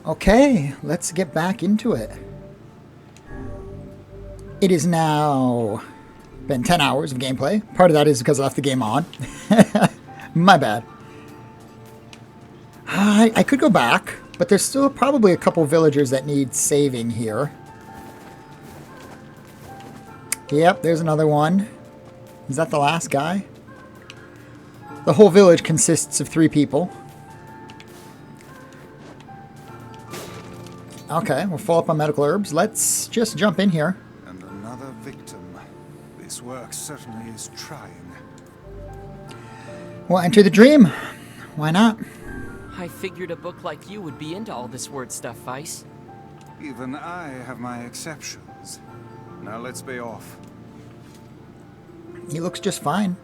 Okay, let's get back into it. It is now been 10 hours of gameplay. Part of that is because I left the game on. My bad. I could go back, but there's still probably a couple villagers that need saving here. Yep, there's another one. Is that the last guy? The whole village consists of 3 people. Okay, we're full up on medical herbs. Let's just jump in here. And another victim. This work certainly is trying. We'll enter the dream. Why not? I figured a book like you would be into all this word stuff, Vice. Even I have my exceptions. Now let's be off. He looks just fine.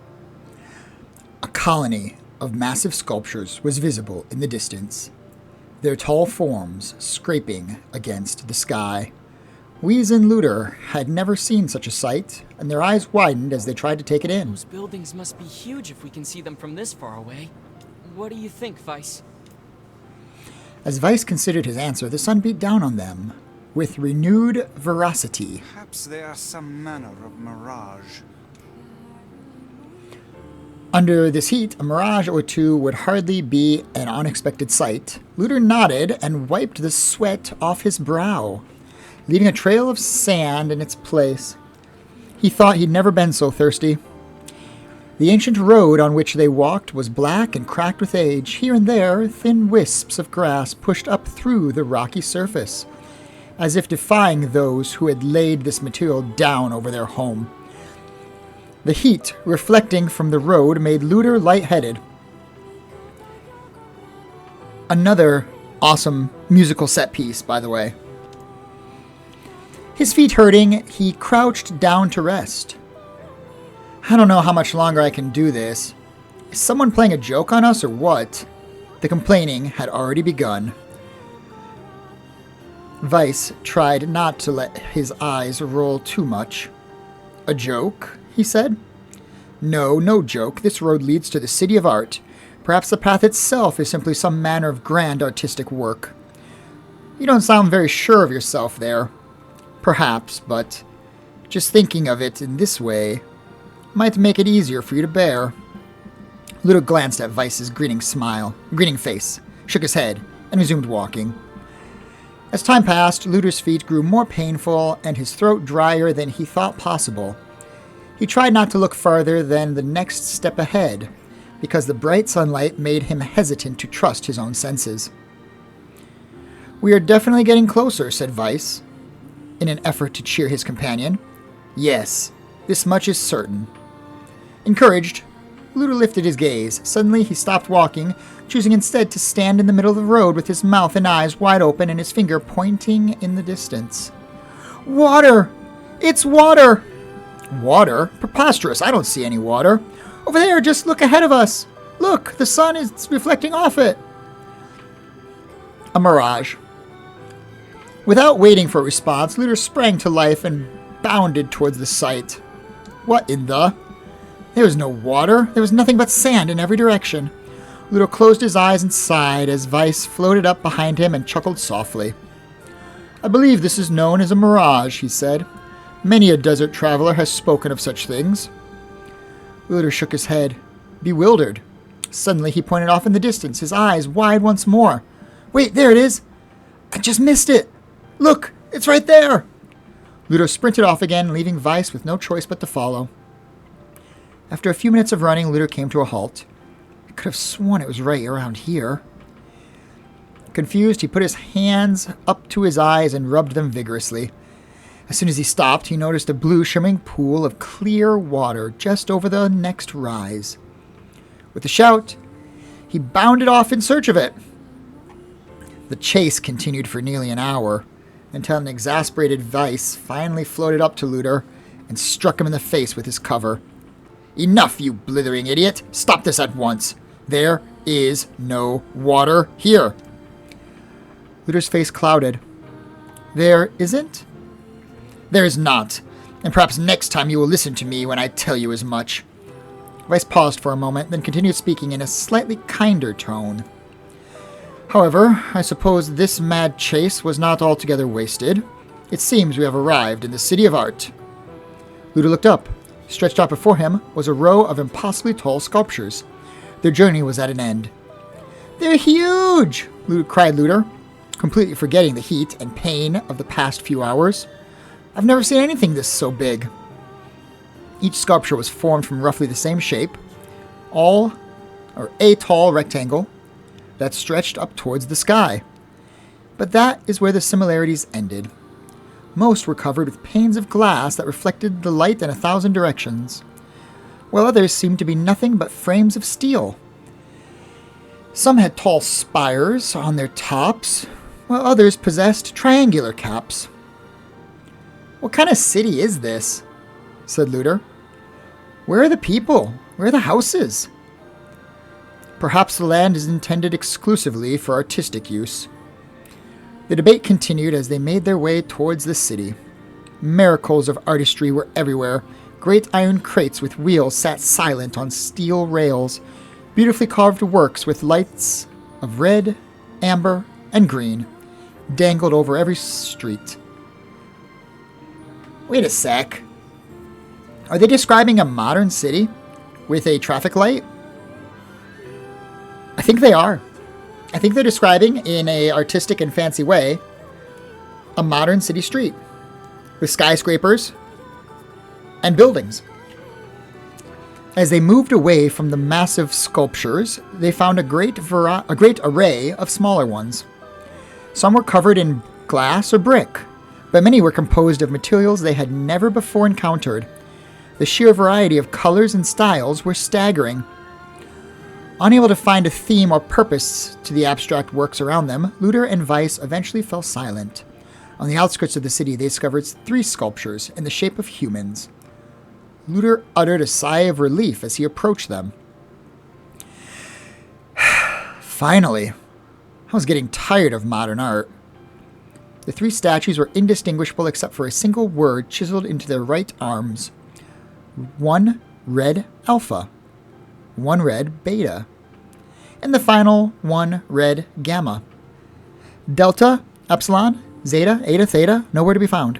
A colony of massive sculptures was visible in the distance, their tall forms scraping against the sky. Weiss and Luther had never seen such a sight, and their eyes widened as they tried to take it in. Those buildings must be huge if we can see them from this far away. What do you think, Vice? As Weiss considered his answer, the sun beat down on them with renewed veracity. Perhaps they are some manner of mirage. Under this heat, a mirage or two would hardly be an unexpected sight. Luther nodded and wiped the sweat off his brow, leaving a trail of sand in its place. He thought he'd never been so thirsty. The ancient road on which they walked was black and cracked with age. Here and there, thin wisps of grass pushed up through the rocky surface, as if defying those who had laid this material down over their home. The heat reflecting from the road made Luther lightheaded. Another awesome musical set piece, by the way. His feet hurting, he crouched down to rest. I don't know how much longer I can do this. Is someone playing a joke on us or what? The complaining had already begun. Weiss tried not to let his eyes roll too much. A joke? He said. No, no joke. This road leads to the city of art. Perhaps the path itself is simply some manner of grand artistic work. You don't sound very sure of yourself there. Perhaps, but just thinking of it in this way might make it easier for you to bear. Luther glanced at Weiss's grinning face, shook his head, and resumed walking. As time passed, Luther's feet grew more painful and his throat drier than he thought possible. He tried not to look farther than the next step ahead, because the bright sunlight made him hesitant to trust his own senses. We are definitely getting closer, said Weiss, in an effort to cheer his companion. Yes, this much is certain. Encouraged, Luther lifted his gaze. Suddenly he stopped walking, choosing instead to stand in the middle of the road with his mouth and eyes wide open and his finger pointing in the distance. Water! It's water! Water? Preposterous, I don't see any water. Over there, just look ahead of us. Look, the sun is reflecting off it. A mirage. Without waiting for a response, Luther sprang to life and bounded towards the sight. What in the... There was no water. There was nothing but sand in every direction. Luther closed his eyes and sighed as Weiss floated up behind him and chuckled softly. I believe this is known as a mirage, he said. Many a desert traveler has spoken of such things. Luther shook his head, bewildered. Suddenly he pointed off in the distance, his eyes wide once more. Wait, there it is! I just missed it! Look, it's right there! Luther sprinted off again, leaving Weiss with no choice but to follow. After a few minutes of running, Luther came to a halt. I could have sworn it was right around here. Confused, he put his hands up to his eyes and rubbed them vigorously. As soon as he stopped, he noticed a blue shimmering pool of clear water just over the next rise. With a shout, he bounded off in search of it. The chase continued for nearly an hour, until an exasperated Weiss finally floated up to Luther and struck him in the face with his cover. Enough, you blithering idiot! Stop this at once! There is no water here! Luther's face clouded. There isn't? There is not, and perhaps next time you will listen to me when I tell you as much. Weiss paused for a moment, then continued speaking in a slightly kinder tone. However, I suppose this mad chase was not altogether wasted. It seems we have arrived in the City of Art. Ludo looked up. Stretched out before him was a row of impossibly tall sculptures. Their journey was at an end. "They're huge!" cried Ludo, completely forgetting the heat and pain of the past few hours. "I've never seen anything this so big." Each sculpture was formed from roughly the same shape, a tall rectangle that stretched up towards the sky. But that is where the similarities ended. Most were covered with panes of glass that reflected the light in 1,000 directions, while others seemed to be nothing but frames of steel. Some had tall spires on their tops, while others possessed triangular caps. "What kind of city is this?" said Luder. "Where are the people? Where are the houses?" Perhaps the land is intended exclusively for artistic use. The debate continued as they made their way towards the city. Miracles of artistry were everywhere. Great iron crates with wheels sat silent on steel rails. Beautifully carved works with lights of red, amber, and green dangled over every street. Wait a sec. Are they describing a modern city with a traffic light? I think they are. I think they're describing, in a artistic and fancy way, a modern city street with skyscrapers and buildings. As they moved away from the massive sculptures, they found a great array of smaller ones. Some were covered in glass or brick, but many were composed of materials they had never before encountered. The sheer variety of colors and styles were staggering. Unable to find a theme or purpose to the abstract works around them, Luder and Weiss eventually fell silent. On the outskirts of the city, they discovered 3 sculptures in the shape of humans. Luder uttered a sigh of relief as he approached them. Finally, I was getting tired of modern art. The 3 statues were indistinguishable except for a single word chiseled into their right arms. One read Alpha, one read Beta, and the final one read Gamma. Delta, Epsilon, Zeta, Eta, Theta, nowhere to be found.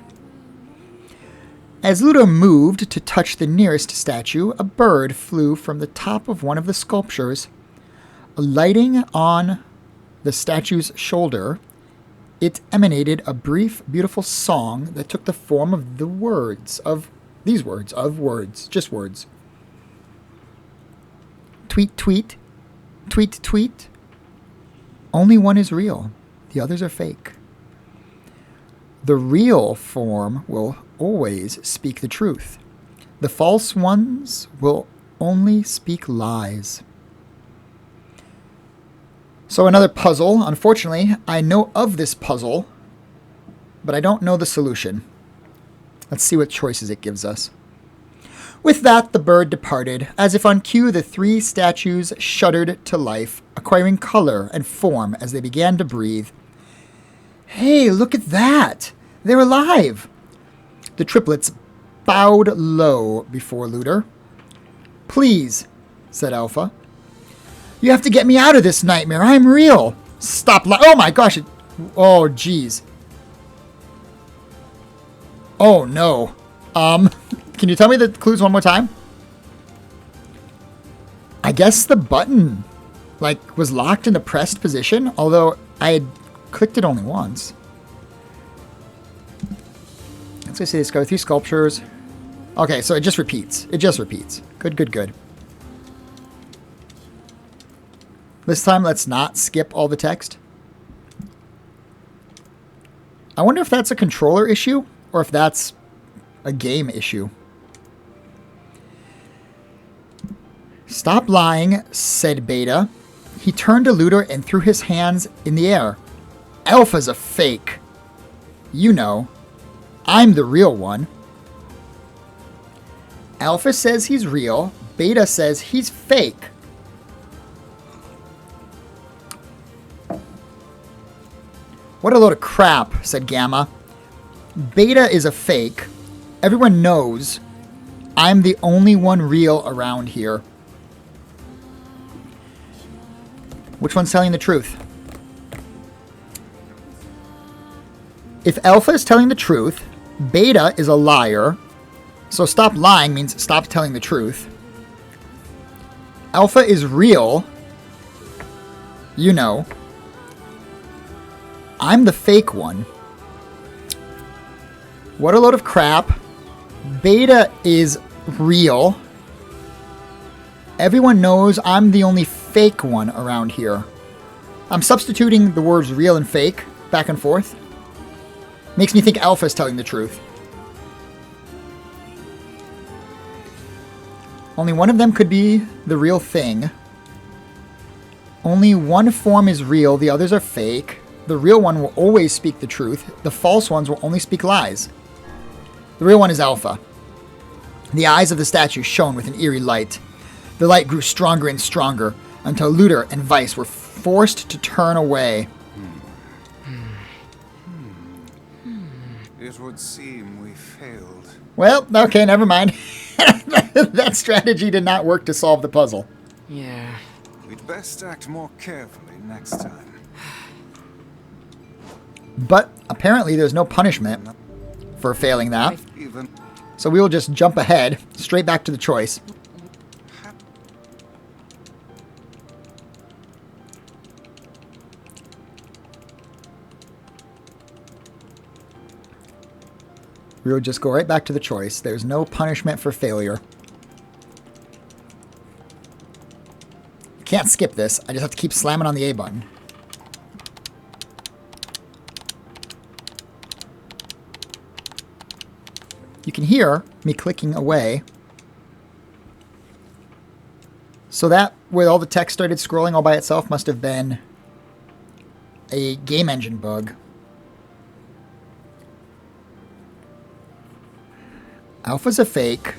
As Ludo moved to touch the nearest statue, a bird flew from the top of one of the sculptures. Alighting on the statue's shoulder, it emanated a brief, beautiful song that took the form of these words, just words. Tweet, tweet, tweet, tweet. Only one is real. The others are fake. The real form will always speak the truth. The false ones will only speak lies. So another puzzle. Unfortunately, I know of this puzzle, but I don't know the solution. Let's see what choices it gives us. With that, the bird departed. As if on cue, the 3 statues shuddered to life, acquiring color and form as they began to breathe. Hey, look at that! They're alive! The triplets bowed low before Luder. Please, said Alpha. You have to get me out of this nightmare. I'm real. Stop lying. Oh my gosh. Oh, jeez. Oh, no. Can you tell me the clues one more time? I guess the button, was locked in the pressed position, although I had clicked it only once. Let's go see this go 3 sculptures. Okay, so it just repeats. It just repeats. Good, good, good. This time, let's not skip all the text. I wonder if that's a controller issue or if that's a game issue. Stop lying, said Beta. He turned to Luder and threw his hands in the air. Alpha's a fake. You know. I'm the real one. Alpha says he's real. Beta says he's fake. What a load of crap, said Gamma. Beta is a fake. Everyone knows I'm the only one real around here. Which one's telling the truth? If Alpha is telling the truth, Beta is a liar. So stop lying means stop telling the truth. Alpha is real. You know. I'm the fake one. What a load of crap. Beta is real. Everyone knows I'm the only fake one around here. I'm substituting the words real and fake back and forth. Makes me think Alpha is telling the truth. Only one of them could be the real thing. Only one form is real, the others are fake. The real one will always speak the truth. The false ones will only speak lies. The real one is Alpha. The eyes of the statue shone with an eerie light. The light grew stronger and stronger until Looter and Vice were forced to turn away. It would seem we failed. Well, okay, never mind. That strategy did not work to solve the puzzle. Yeah. We'd best act more carefully next time. But apparently there's no punishment for failing that. Even So we will just jump ahead, straight back to the choice. We will just go right back to the choice. There's no punishment for failure. Can't skip this. I just have to keep slamming on the A button. You can hear me clicking away. So that, where all the text started scrolling all by itself, must have been a game engine bug. Alpha's a fake.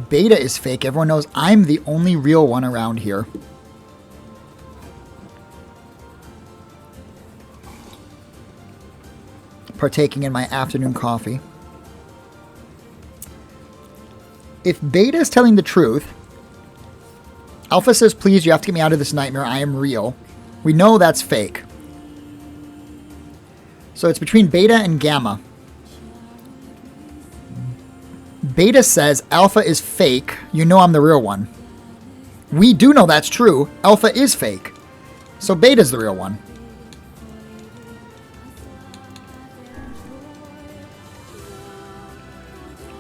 Beta is fake. Everyone knows I'm the only real one around here. Partaking in my afternoon coffee. If Beta is telling the truth, Alpha says, please, you have to get me out of this nightmare. I am real. We know that's fake. So it's between Beta and Gamma. Beta says Alpha is fake. You know I'm the real one. We do know that's true. Alpha is fake. So Beta's the real one.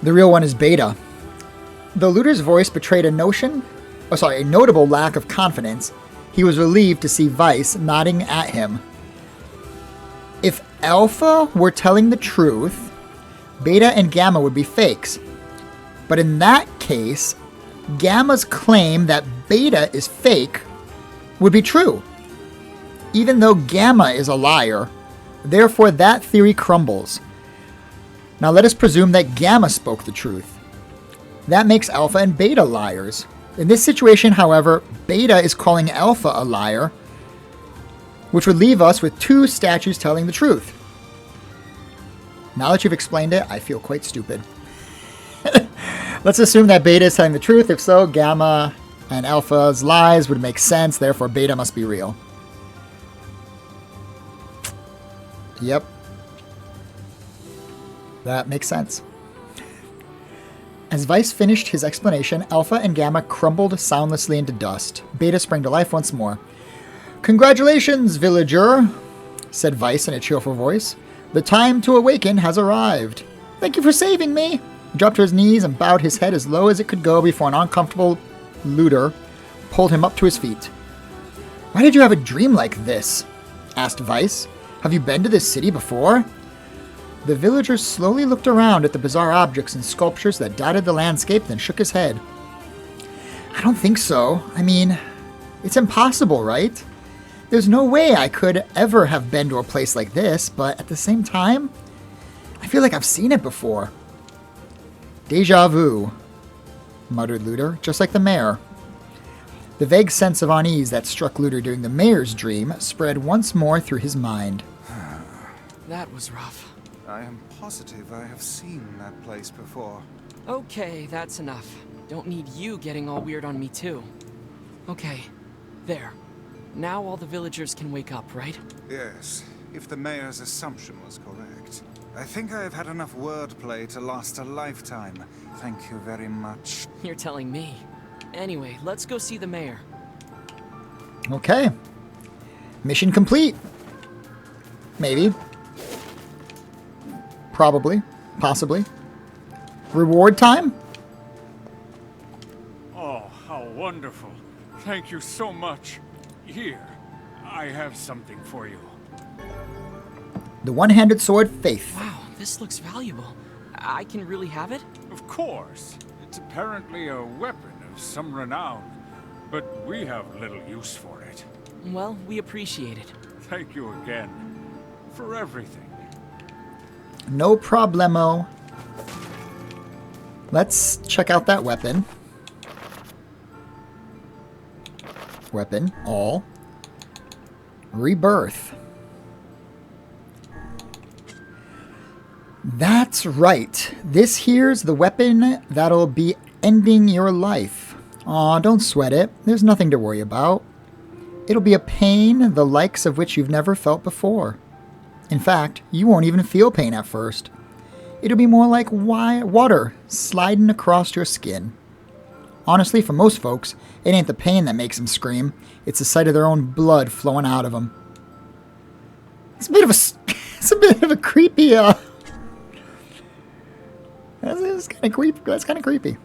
The real one is Beta. Though Looter's voice betrayed a notable lack of confidence, he was relieved to see Vice nodding at him. If Alpha were telling the truth, Beta and Gamma would be fakes. But in that case, Gamma's claim that Beta is fake would be true. Even though Gamma is a liar, therefore that theory crumbles. Now let us presume that Gamma spoke the truth. That makes Alpha and Beta liars. In this situation, however, Beta is calling Alpha a liar, which would leave us with two statues telling the truth. Now that you've explained it, I feel quite stupid. Let's assume that Beta is telling the truth. If so, Gamma and Alpha's lies would make sense. Therefore, Beta must be real. Yep. That makes sense. As Vice finished his explanation, Alpha and Gamma crumbled soundlessly into dust. Beta sprang to life once more. "Congratulations, villager," said Vice in a cheerful voice. "The time to awaken has arrived. Thank you for saving me." He dropped to his knees and bowed his head as low as it could go before an uncomfortable Looter pulled him up to his feet. "Why did you have a dream like this?" asked Vice. "Have you been to this city before?" The villager slowly looked around at the bizarre objects and sculptures that dotted the landscape, then shook his head. "I don't think so. I mean, it's impossible, right? There's no way I could ever have been to a place like this, but at the same time, I feel like I've seen it before." "Deja vu," muttered Looter, just like the mayor. The vague sense of unease that struck Looter during the mayor's dream spread once more through his mind. That was rough. I am positive I have seen that place before. Okay, that's enough. Don't need you getting all weird on me too. Okay, there. Now all the villagers can wake up, right? Yes, if the mayor's assumption was correct. I think I have had enough wordplay to last a lifetime. Thank you very much. You're telling me. Anyway, let's go see the mayor. Okay. Mission complete. Maybe. Probably. Possibly. Reward time? Oh, how wonderful. Thank you so much. Here, I have something for you. The one-handed sword, Faith. Wow, this looks valuable. I can really have it? Of course. It's apparently a weapon of some renown, but we have little use for it. Well, we appreciate it. Thank you again for everything. No problemo. Let's check out that weapon. Weapon, all. Rebirth. That's right. This here's the weapon that'll be ending your life. Aw, don't sweat it. There's nothing to worry about. It'll be a pain the likes of which you've never felt before. In fact, you won't even feel pain at first. It'll be more like water sliding across your skin. Honestly, for most folks, it ain't the pain that makes them scream. It's the sight of their own blood flowing out of them. It's a bit of a creepy, that's kind of creepy.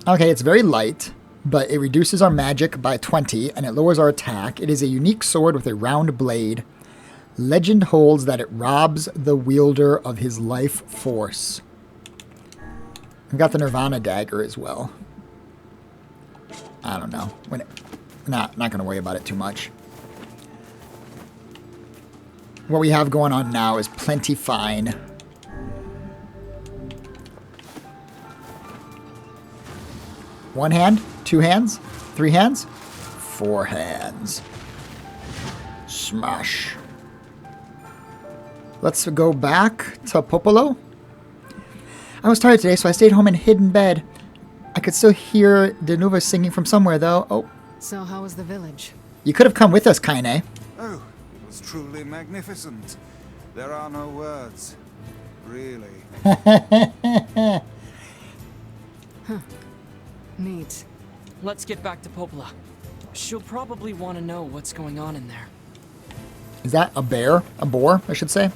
Okay, it's very light, but it reduces our magic by 20, and it lowers our attack. It is a unique sword with a round blade. Legend holds that it robs the wielder of his life force. We've got the Nirvana dagger as well. I don't know. Not going to worry about it too much. What we have going on now is plenty fine. One hand, 2 hands, 3 hands, 4 hands. Smash. Let's go back to Popolo. I was tired today, so I stayed home and hid in bed. I could still hear Danuva singing from somewhere, though. Oh. So how was the village? You could have come with us, Kaine. Oh, it was truly magnificent. There are no words. Really. Neat. Let's get back to Popola. She'll probably want to know what's going on in there. Is that a bear? A boar, I should say.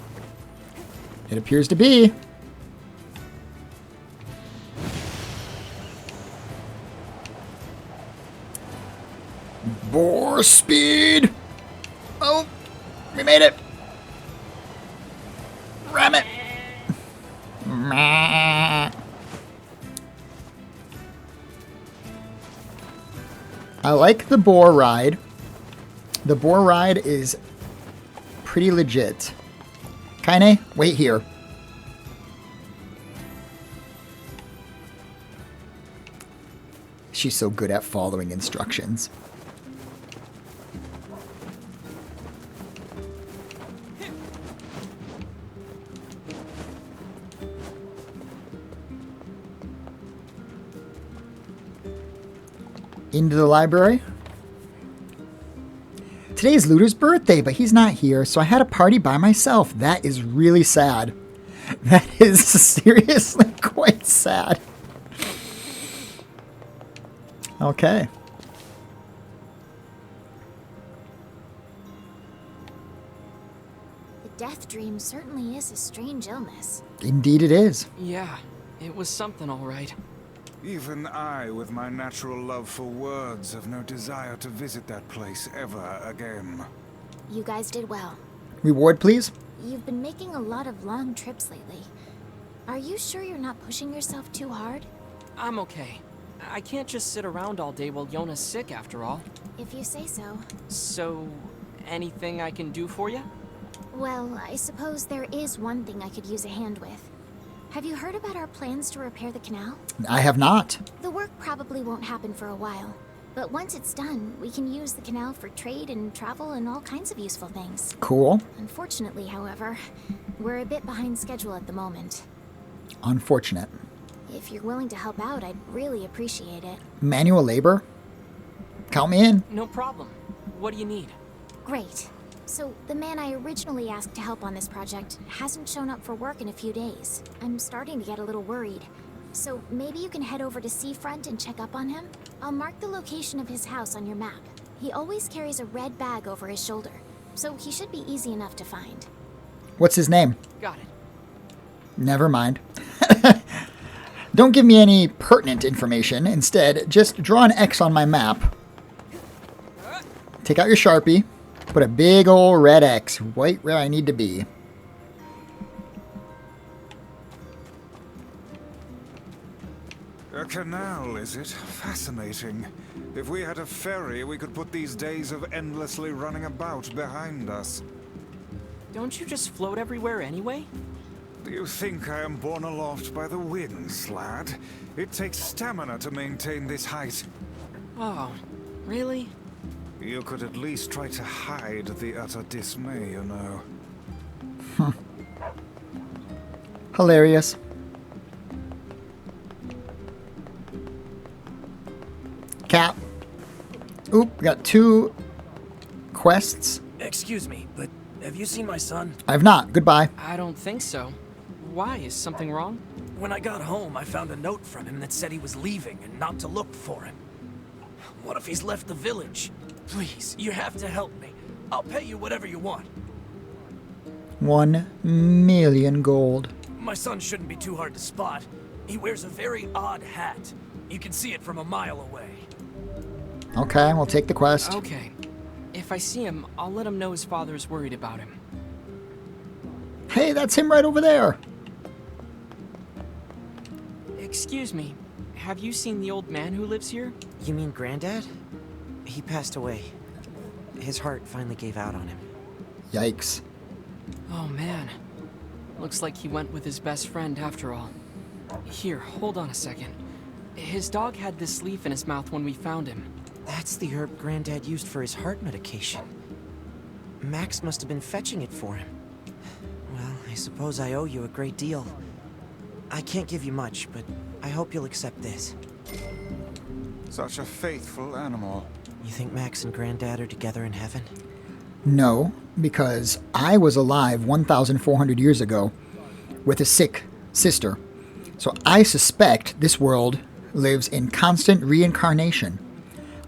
It appears to be. Boar speed. Oh, we made it. Ram it. I like the boar ride. The boar ride is pretty legit. Kaine, wait here. She's so good at following instructions. Into the library. Today's Looter's birthday, but he's not here, so I had a party by myself. That is really sad. That is seriously quite sad. Okay. The death dream certainly is a strange illness. Indeed it is. Yeah, it was something all right. Even I, with my natural love for words, have no desire to visit that place ever again. You guys did well. Reward, please. You've been making a lot of long trips lately. Are you sure you're not pushing yourself too hard? I'm okay. I can't just sit around all day while Yona's sick, after all. If you say so. So, anything I can do for you? Well, I suppose there is one thing I could use a hand with. Have you heard about our plans to repair the canal? I have not. The work probably won't happen for a while, but once it's done, we can use the canal for trade and travel and all kinds of useful things. Cool. Unfortunately, however, we're a bit behind schedule at the moment. Unfortunate. If you're willing to help out, I'd really appreciate it. Manual labor? Count me in. No problem. What do you need? Great. So, the man I originally asked to help on this project hasn't shown up for work in a few days. I'm starting to get a little worried. So, maybe you can head over to Seafront and check up on him? I'll mark the location of his house on your map. He always carries a red bag over his shoulder, so he should be easy enough to find. What's his name? Got it. Never mind. Don't give me any pertinent information. Instead, just draw an X on my map. Take out your Sharpie. Put a big old red X right where I need to be. A canal, is it? Fascinating. If we had a ferry, we could put these days of endlessly running about behind us. Don't you just float everywhere anyway? Do you think I am borne aloft by the winds, lad? It takes stamina to maintain this height. Oh, really? You could at least try to hide the utter dismay, you know. Hilarious. Cap. Oop, we got 2 quests. Excuse me, but have you seen my son? I've not. Goodbye. I don't think so. Why? Is something wrong? When I got home, I found a note from him that said he was leaving and not to look for him. What if he's left the village? Please, you have to help me. I'll pay you whatever you want. 1 million gold. My son shouldn't be too hard to spot. He wears a very odd hat. You can see it from a mile away. Okay, we'll take the quest. Okay. If I see him, I'll let him know his father is worried about him. Hey, that's him right over there. Excuse me. Have you seen the old man who lives here? You mean Granddad? He passed away. His heart finally gave out on him. Yikes. Oh man. Looks like he went with his best friend after all. Here, hold on a second. His dog had this leaf in his mouth when we found him. That's the herb Granddad used for his heart medication. Max must have been fetching it for him. Well, I suppose I owe you a great deal. I can't give you much, but I hope you'll accept this. Such a faithful animal. You think Max and Granddad are together in heaven? No, because I was alive 1,400 years ago with a sick sister. So I suspect this world lives in constant reincarnation.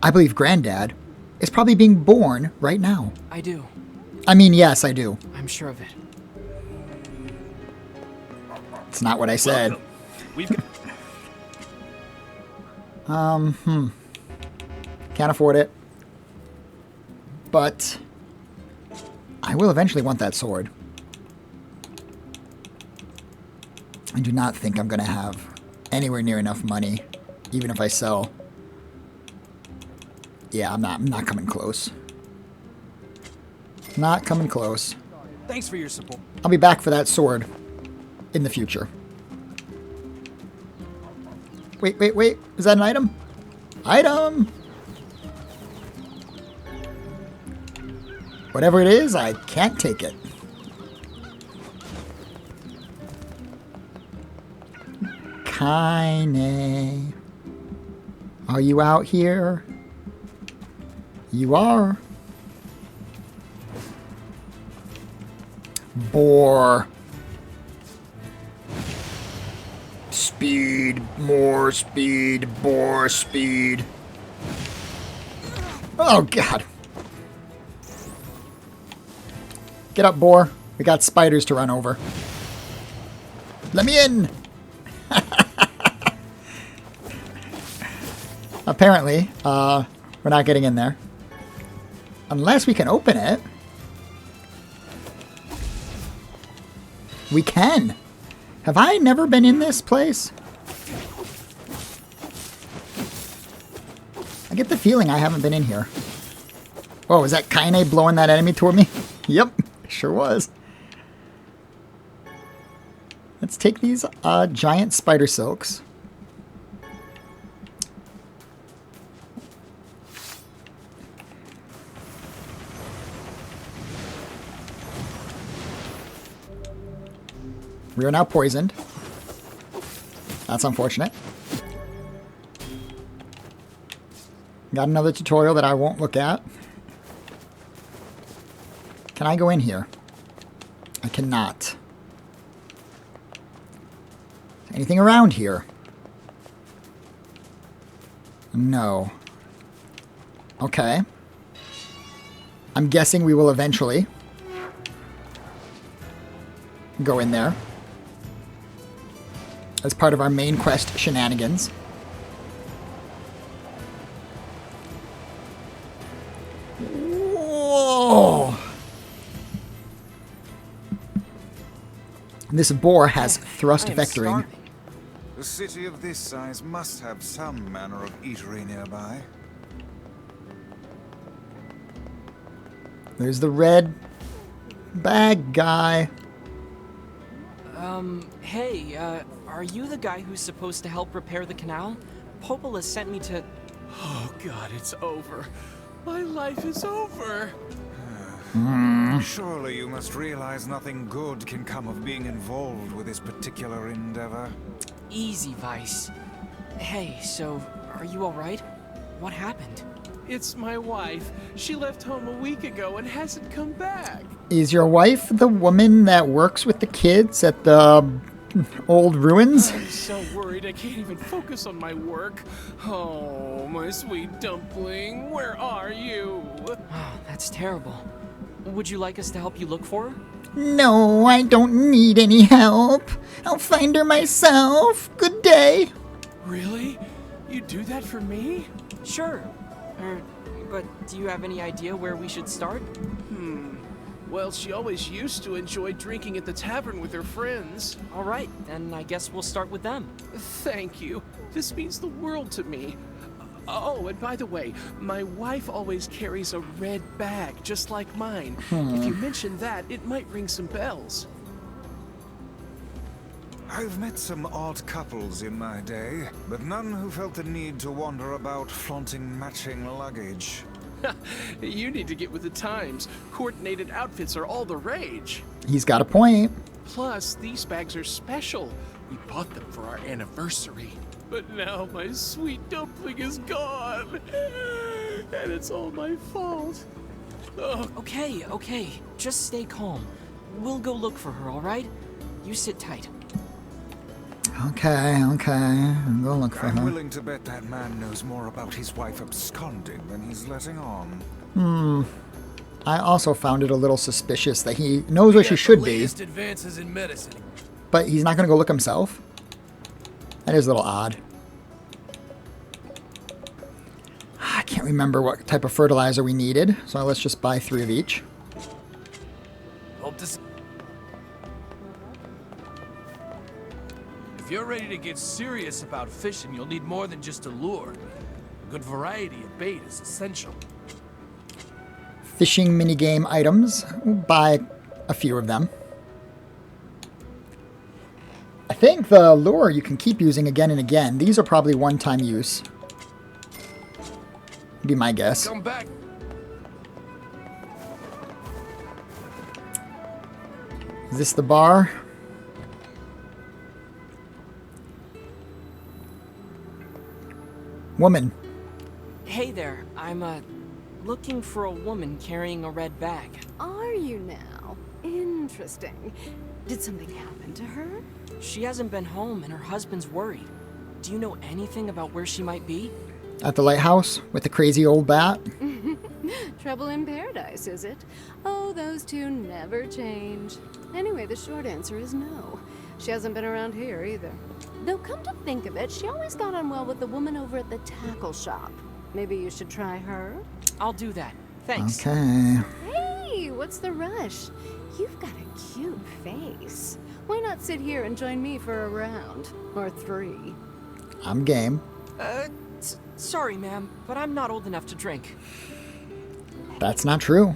I believe Granddad is probably being born right now. I do. I mean, yes, I do. I'm sure of it. It's not what I said. Can't afford it. But I will eventually want that sword. I do not think I'm going to have anywhere near enough money, even if I sell. Yeah, I'm not coming close. Not coming close. Thanks for your support. I'll be back for that sword in the future. Wait. Is that an item? Item! Whatever it is, I can't take it. Kaine. Are you out here? You are. Boar. Speed, more speed, boar speed. Oh, God. Get up, boar. We got spiders to run over. Let me in. Apparently, we're not getting in there. Unless we can open it. We can. Have I never been in this place? I get the feeling I haven't been in here. Whoa, is that Kaine blowing that enemy toward me? Yep, sure was. Let's take these giant spider silks. We are now poisoned. That's unfortunate. Got another tutorial that I won't look at. Can I go in here? I cannot. Anything around here? No. Okay. I'm guessing we will eventually go in there as part of our main quest shenanigans. Whoa! This boar has thrust I am vectoring. starving. A city of this size must have some manner of eatery nearby. There's the red bag guy. Hey, are you the guy who's supposed to help repair the canal? Popola sent me to... Oh god, it's over. My life is over. Surely you must realize nothing good can come of being involved with this particular endeavor. Easy, Vice. Hey, so, are you alright? What happened? It's my wife. She left home a week ago and hasn't come back. Is your wife the woman that works with the kids at the old ruins? I'm so worried I can't even focus on my work. Oh, my sweet dumpling, where are you? Oh, that's terrible. Would you like us to help you look for her? No, I don't need any help. I'll find her myself. Good day. Really? You do that for me? Sure. But do you have any idea where we should start? Well, she always used to enjoy drinking at the tavern with her friends. Alright, then I guess we'll start with them. Thank you. This means the world to me. Oh, and by the way, my wife always carries a red bag, just like mine. If you mention that, it might ring some bells. I've met some odd couples in my day, but none who felt the need to wander about flaunting matching luggage. You need to get with the times. Coordinated outfits are all the rage. He's got a point. Plus, these bags are special. We bought them for our anniversary. But now my sweet dumpling is gone. And it's all my fault. Oh, Okay. Just stay calm. We'll go look for her, alright? You sit tight. Okay. I'll go look for I'm her. willing to bet that man knows more about his wife absconding than he's letting on. I also found it a little suspicious that he knows where she should be, Latest advances in medicine. but he's not going to go look himself. That is a little odd. I can't remember what type of fertilizer we needed, so let's just buy 3 of each. Hope to see. If you're ready to get serious about fishing, you'll need more than just a lure. A good variety of bait is essential. Fishing minigame items. We'll buy a few of them. I think the lure you can keep using again and again. These are probably one-time use. Be my guess. Come back. Is this the bar? Woman. Hey there, I'm, looking for a woman carrying a red bag. Are you now? Interesting. Did something happen to her? She hasn't been home and her husband's worried. Do you know anything about where she might be? At the lighthouse with the crazy old bat. Trouble in paradise, is it? Oh, those two never change. Anyway, the short answer is no. She hasn't been around here either. Though come to think of it, she always got on well with the woman over at the tackle shop. Maybe you should try her? I'll do that. Thanks. Okay. Hey, what's the rush? You've got a cute face. Why not sit here and join me for a round? Or 3? I'm game. Sorry, ma'am, but I'm not old enough to drink. That's not true.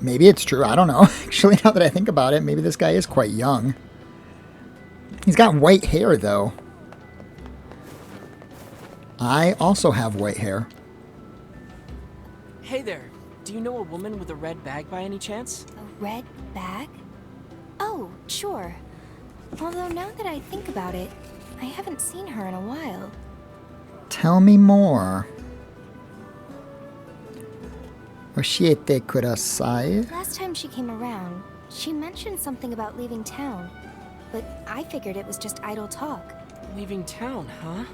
Maybe it's true. I don't know. Actually, now that I think about it, maybe this guy is quite young. He's got white hair, though. I also have white hair. Hey there, do you know a woman with a red bag by any chance? A red bag? Oh, sure. Although now that I think about it, I haven't seen her in a while. Tell me more. Oshiete kudasai. Last time she came around, she mentioned something about leaving town. But I figured it was just idle talk. Leaving town, huh?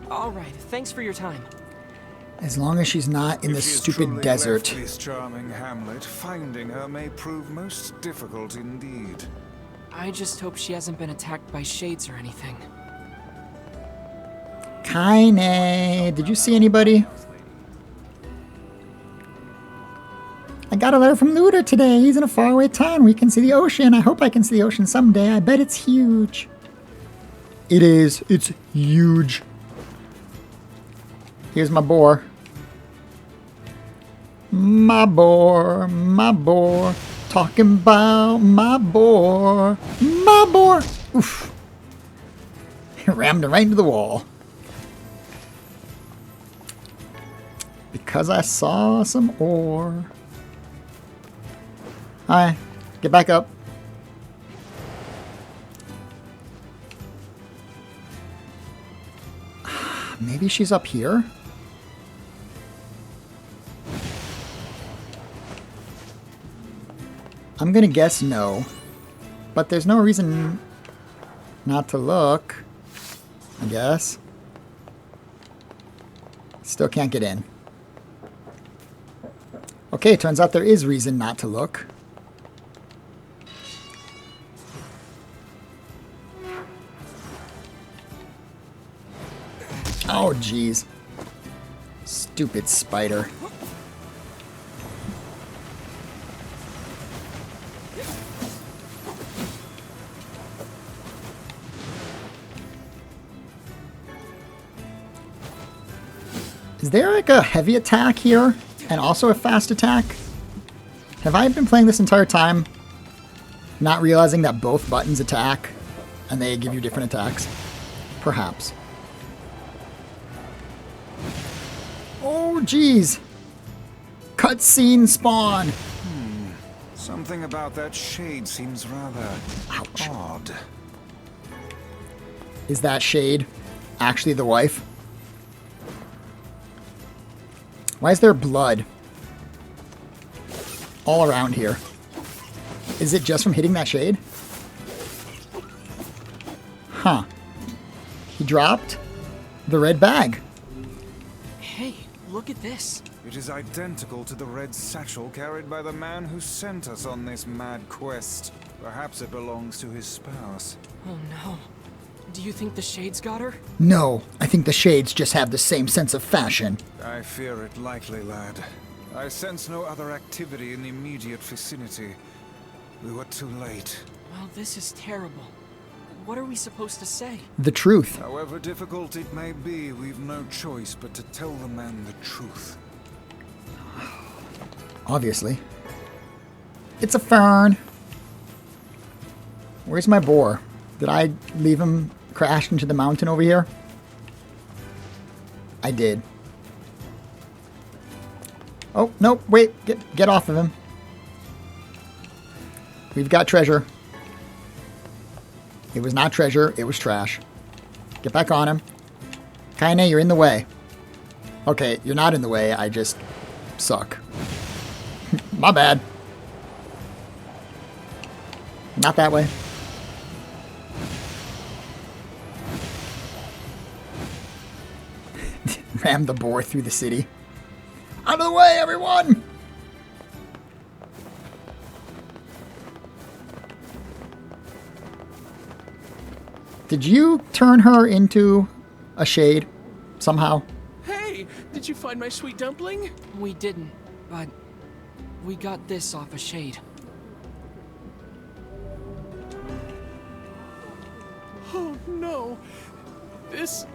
All right, thanks for your time. As long as she's not in If the she has stupid truly desert. left this charming hamlet, finding her may prove most difficult indeed. I just hope she hasn't been attacked by shades or anything. Kaine, did you see anybody? I got a letter from Luda today. He's in a faraway town where he can see the ocean. I hope I can see the ocean someday. I bet it's huge. It is. It's huge. Here's my boar. My boar, my boar. Talking about my boar. My boar. Oof. Rammed it right into the wall. Because I saw some ore. Hi. Get back up. Maybe she's up here? I'm gonna guess no. But there's no reason not to look, I guess. Still can't get in. Okay, turns out there is reason not to look. Oh, jeez. Stupid spider. Is there like a heavy attack here and also a fast attack? Have I been playing this entire time not realizing that both buttons attack and they give you different attacks? Perhaps. Oh, jeez. Cutscene spawn. Something about that shade seems rather Ouch. odd. Is that shade actually the wife? Why is there blood all around here? Is it just from hitting that shade? Huh. He dropped the red bag. Hey, look at this. It is identical to the red satchel carried by the man who sent us on this mad quest. Perhaps it belongs to his spouse. Oh no. Do you think the shades got her? No, I think the shades just have the same sense of fashion. I fear it likely, lad. I sense no other activity in the immediate vicinity. We were too late. Well, this is terrible. What are we supposed to say? The truth. However difficult it may be, we've no choice but to tell the man the truth. Obviously. It's a fern. Where's my boar? Did I leave him crashed into the mountain over here? I did. Oh, no, wait. Get off of him. We've got treasure. It was not treasure. It was trash. Get back on him. Kaine, you're in the way. Okay, you're not in the way. I just suck. My bad. Not that way. Ram the boar through the city. Out of the way, everyone! Did you turn her into a shade somehow? Hey, did you find my sweet dumpling? We didn't, but we got this off a shade. Oh no. This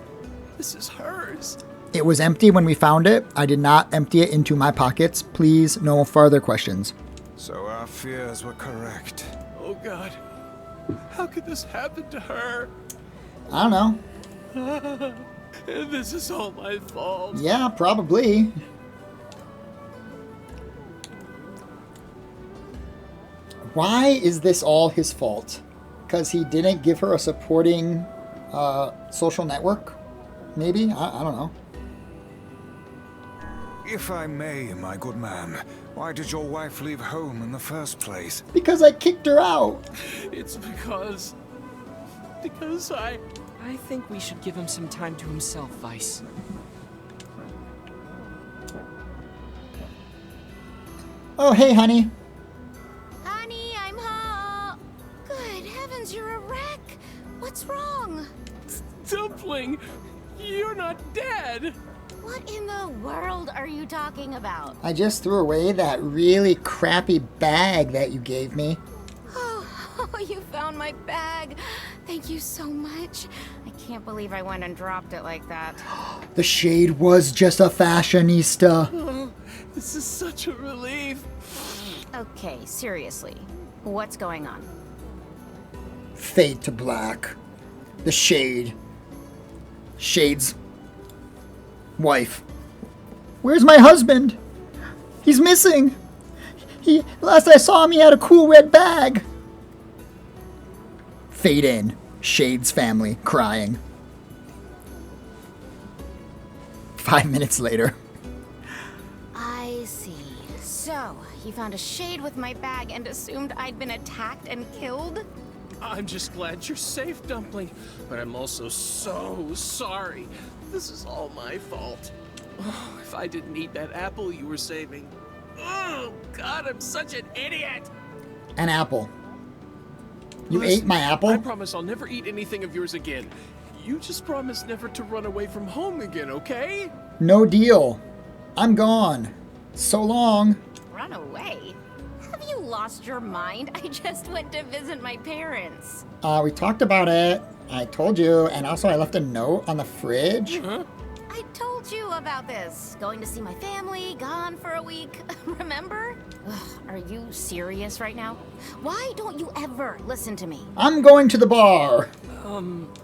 is hers. It was empty when we found it. I did not empty it into my pockets. Please, no further questions. So our fears were correct. Oh god. How could this happen to her? I don't know. This is all my fault. Yeah, probably. Why is this all his fault? Because he didn't give her a supporting social network? Maybe? I don't know. If I may, my good man, why did your wife leave home in the first place? Because I kicked her out. It's because I... I think we should give him some time to himself, Vice. Oh, hey, honey. Honey, I'm home. Good heavens, you're a wreck. What's wrong? Dumpling, you're not dead. What in the world are you talking about? I just threw away that really crappy bag that you gave me. Oh, you found my bag. Thank you so much. I can't believe I went and dropped it like that. The Shade was just a fashionista. Oh, this is such a relief. Okay, seriously. What's going on? Fade to black. The Shade. Shade's wife. Where's my husband? He's missing. Last I saw him, he had a cool red bag. Fade in. Shade's family crying. 5 minutes later. I see. So, you found a Shade with my bag and assumed I'd been attacked and killed? I'm just glad you're safe, Dumpling. But I'm also so sorry. This is all my fault. Oh, if I didn't eat that apple you were saving. Oh, God, I'm such an idiot. An apple. You Listen, ate my apple? I promise I'll never eat anything of yours again. You just promise never to run away from home again, okay? No deal. I'm gone. So long. Run away? Have you lost your mind? I just went to visit my parents. We talked about it. I told you. And also I left a note on the fridge. Huh? I told you about this. Going to see my family, gone for a week. Remember? Ugh, are you serious right now? Why don't you ever listen to me? I'm going to the bar.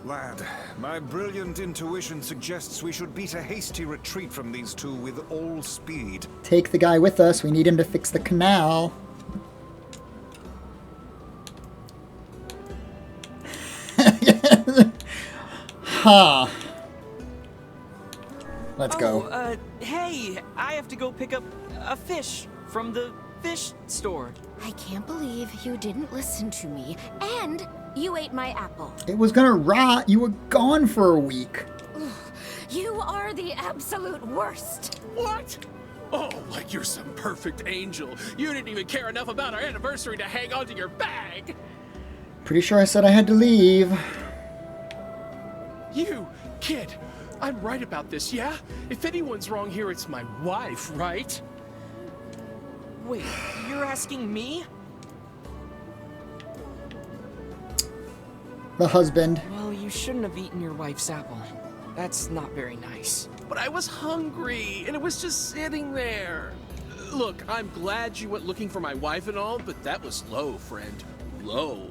Lad, my brilliant intuition suggests we should beat a hasty retreat from these two with all speed. Take the guy with us. We need him to fix the canal. Ha. Let's go. Hey, I have to go pick up a fish from the fish store. I can't believe you didn't listen to me, and you ate my apple. It was gonna rot. You were gone for a week. You are the absolute worst. What? Oh, like you're some perfect angel. You didn't even care enough about our anniversary to hang on to your bag. Pretty sure I said I had to leave. You, kid, I'm right about this, yeah? If anyone's wrong here, it's my wife, right? Wait, you're asking me? The husband. Well, you shouldn't have eaten your wife's apple. That's not very nice. But I was hungry, and it was just sitting there. Look, I'm glad you went looking for my wife and all, but that was low, friend. Low.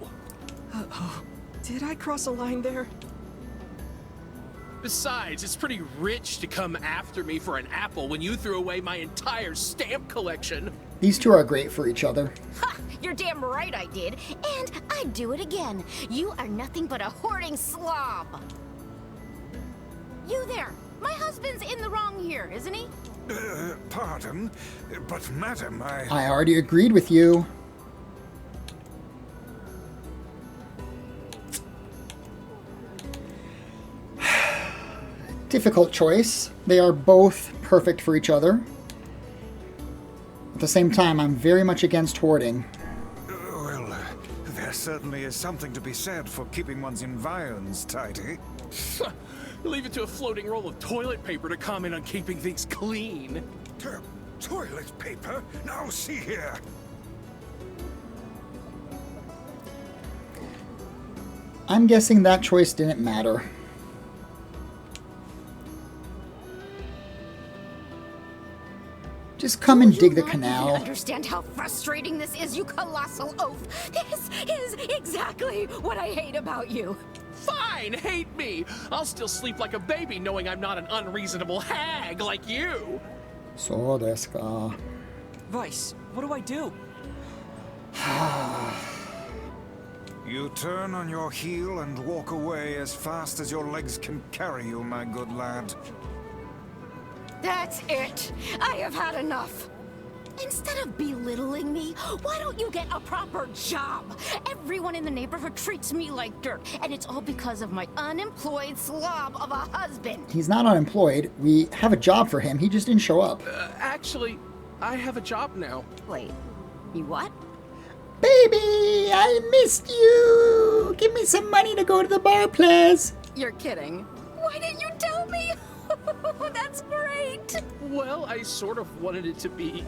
Did I cross a line there? Besides, it's pretty rich to come after me for an apple when you threw away my entire stamp collection. These two are great for each other. Ha! You're damn right I did, and I'd do it again. You are nothing but a hoarding slob. You there. My husband's in the wrong here, isn't he? Pardon? But madam, I already agreed with you. Difficult choice. They are both perfect for each other. At the same time, I'm very much against hoarding. Well, there certainly is something to be said for keeping one's environs tidy. Leave it to a floating roll of toilet paper to comment on keeping things clean. Toilet paper? Now see here. I'm guessing that choice didn't matter. Just come and dig the canal. You understand how frustrating this is, you colossal oaf. This is exactly what I hate about you. Fine, hate me. I'll still sleep like a baby knowing I'm not an unreasonable hag like you. So desu ka. Vice, what do I do? You turn on your heel and walk away as fast as your legs can carry you, my good lad. That's it. I have had enough. Instead of belittling me, why don't you get a proper job? Everyone in the neighborhood treats me like dirt, and it's all because of my unemployed slob of a husband. He's not unemployed. We have a job for him. He just didn't show up. Actually, I have a job now. Wait, you what? Baby, I missed you. Give me some money to go to the bar, please. You're kidding. Why didn't you tell me? That's great. Well, I sort of wanted it to be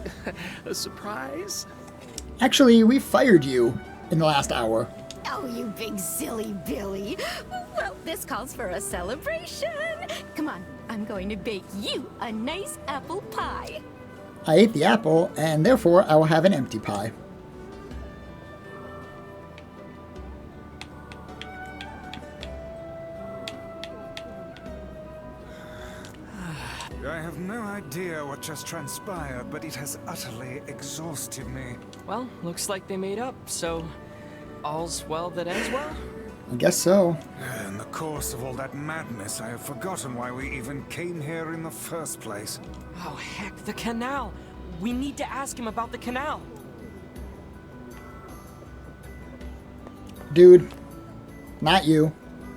a surprise. Actually, we fired you in the last hour. Oh, you big silly Billy. Well, this calls for a celebration. Come on, I'm going to bake you a nice apple pie. I ate the apple, and therefore I will have an empty pie. I have no idea what just transpired, but it has utterly exhausted me. Well, looks like they made up, so all's well that ends well. I guess so. In the course of all that madness, I have forgotten why we even came here in the first place. Oh, heck, the canal. We need to ask him about the canal. Dude, not you.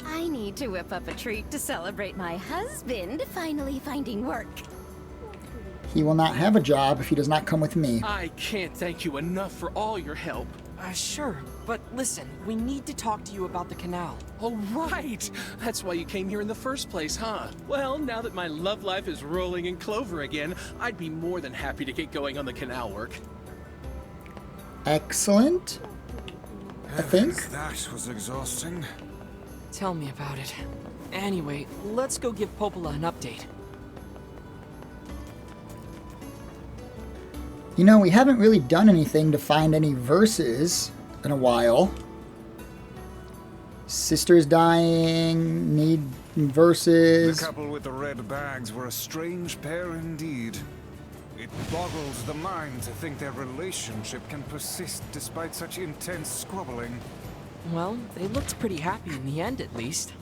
I need to whip up a treat to celebrate my husband finally finding work. He will not have a job if he does not come with me. I can't thank you enough for all your help. Sure, but listen, we need to talk to you about the canal. Oh, right! That's why you came here in the first place, huh? Well, now that my love life is rolling in clover again, I'd be more than happy to get going on the canal work. Excellent. I think. That was exhausting. Tell me about it. Anyway, let's go give Popola an update. You know, we haven't really done anything to find any verses in a while. Sister's dying, need verses. The couple with the red bags were a strange pair indeed. It boggles the mind to think their relationship can persist despite such intense squabbling. Well, they looked pretty happy in the end, at least.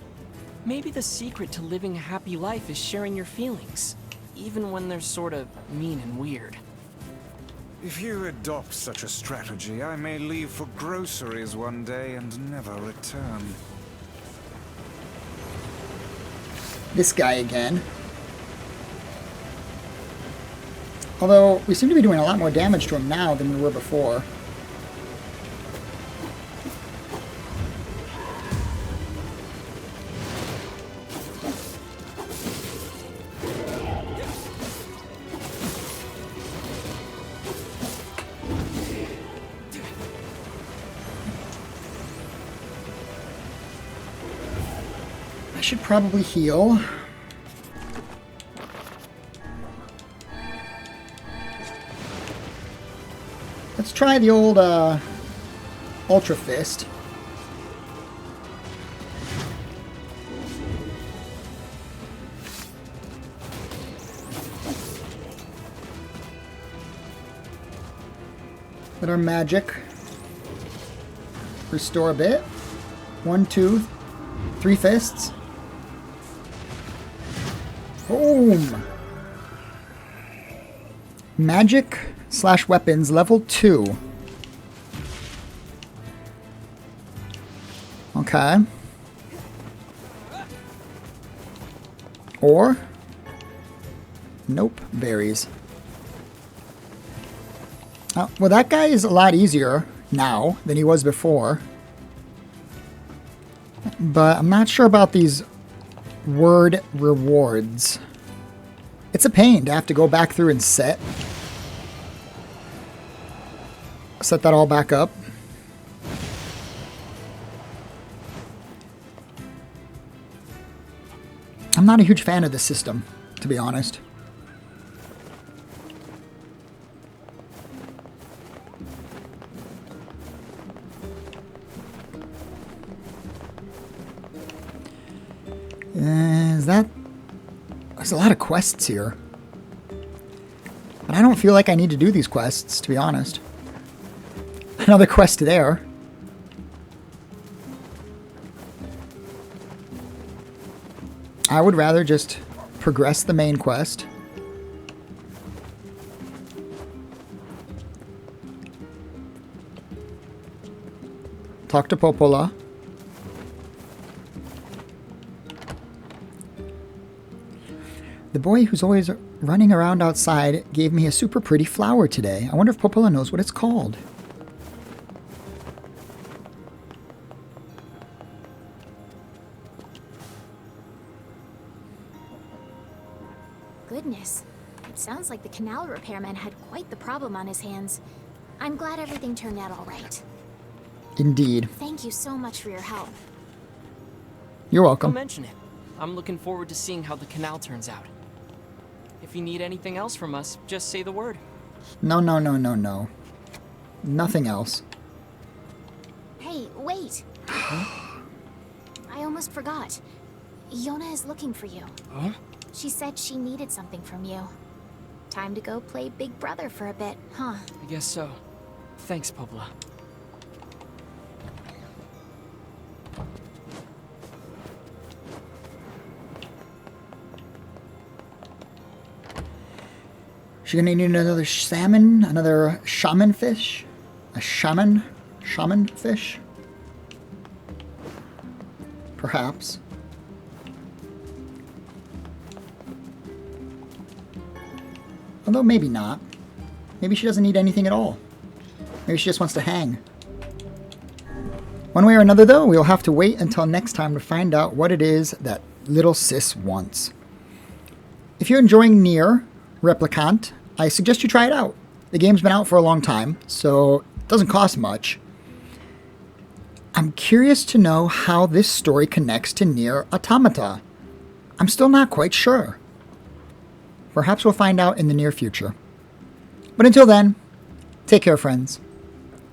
Maybe the secret to living a happy life is sharing your feelings, even when they're sort of mean and weird. If you adopt such a strategy, I may leave for groceries one day and never return. This guy again. Although, we seem to be doing a lot more damage to him now than we were before. I should probably heal. Let's try the old Ultra Fist. Let our magic restore a bit. 1, 2, 3 fists. Boom! Magic / weapons level 2. Okay. Or nope, berries. Oh, well, that guy is a lot easier now than he was before. But I'm not sure about these word rewards. It's a pain to have to go back through and set that all back up. I'm not a huge fan of this system, to be honest. There's a lot of quests here. But I don't feel like I need to do these quests, to be honest. Another quest there. I would rather just progress the main quest Talk to Popola. The boy who's always running around outside gave me a super pretty flower today. I wonder if Popola knows what it's called. Goodness. It sounds like the canal repairman had quite the problem on his hands. I'm glad everything turned out all right. Indeed. Thank you so much for your help. You're Don't welcome. mention it. I'm looking forward to seeing how the canal turns out. If you need anything else from us, just say the word. No, no, no, no, no. Nothing else. Hey, wait. I almost forgot. Yona is looking for you. Huh? She said she needed something from you. Time to go play Big Brother for a bit, huh? I guess so. Thanks, Popola. She gonna need another salmon? Another shaman fish? A shaman? Shaman fish? Perhaps. Although maybe not. Maybe she doesn't need anything at all. Maybe she just wants to hang. One way or another, though, we'll have to wait until next time to find out what it is that little sis wants. If you're enjoying Nier Replicant, I suggest you try it out. The game's been out for a long time, so it doesn't cost much. I'm curious to know how this story connects to Nier Automata. I'm still not quite sure. Perhaps we'll find out in the near future. But until then, take care, friends,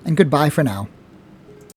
and goodbye for now.